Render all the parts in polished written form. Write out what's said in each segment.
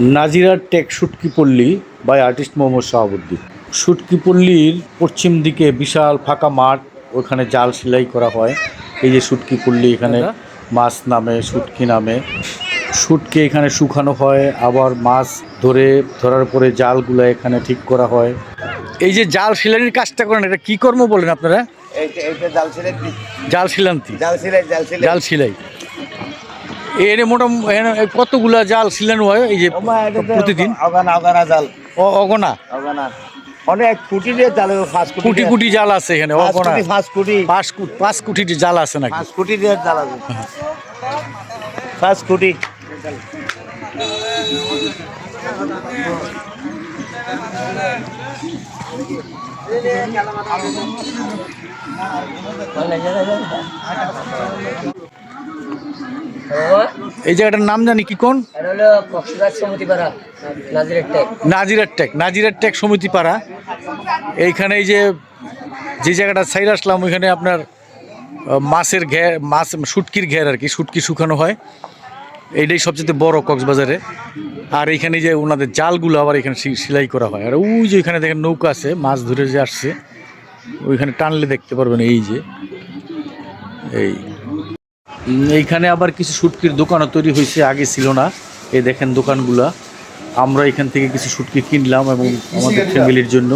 নাজিরার টেক শুটকিপল্লী by artist Mohammad Shahabuddin. শুটকিপল্লীর পশ্চিম দিকে বিশাল ফাঁকা মাঠ, ওখানে জাল সেলাই করা হয়। এই যে শুটকিপল্লী, এখানে মাছ নামে, শুটকি নামে। শুটকি এখানে শুকানো হয়, আবার মাছ ধরার পরে জালগুলো এখানে ঠিক করা হয়। এই যে জাল সেলাইয়ের কাজটা করেন, এটা কি কর্ম বলেন আপনারা? জাল সিলান্তি, জাল সেলাই। এর মোটামুটি কতগুলা জাল সিলানো হয় এই যে প্রতিদিন? জাল অগনা অনেক কোটি দিয়ে জাল, কোটি কোটি জাল আছে এখানে, অগনা 5 কোটি জাল আছে নাকি? 5 কোটি দিয়ে জাল আছে, 5 কোটি। এই জায়গাটার নাম জানি কি কোন? নাজিরার টেক সমিতি পাড়া। এইখানে এই যে জায়গাটা সাইড আসলাম, ওইখানে আপনার মাছের ঘের, শুটকির ঘের আর কি, শুটকি শুকানো হয়। এইটাই সবচেয়ে বড় কক্সবাজারে। আর এইখানে যে ওনাদের জালগুলো আবার এখানে সেলাই করা হয়। আর ওই যে এখানে দেখেন নৌকা আছে, মাছ ধরে যে আসছে, ওইখানে টানলে দেখতে পারবেন। এই যে এইখানে আবার কিছু শুটকির দোকানও তৈরি হয়েছে, আগে ছিল না। এই দেখেন দোকানগুলা। আমরা এখান থেকে কিছু শুটকি কিনলাম এবং আমাদের ফ্যামিলির জন্য।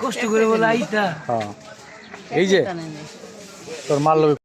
কষ্ট করে বলে আইতা, এই যে তোর মাল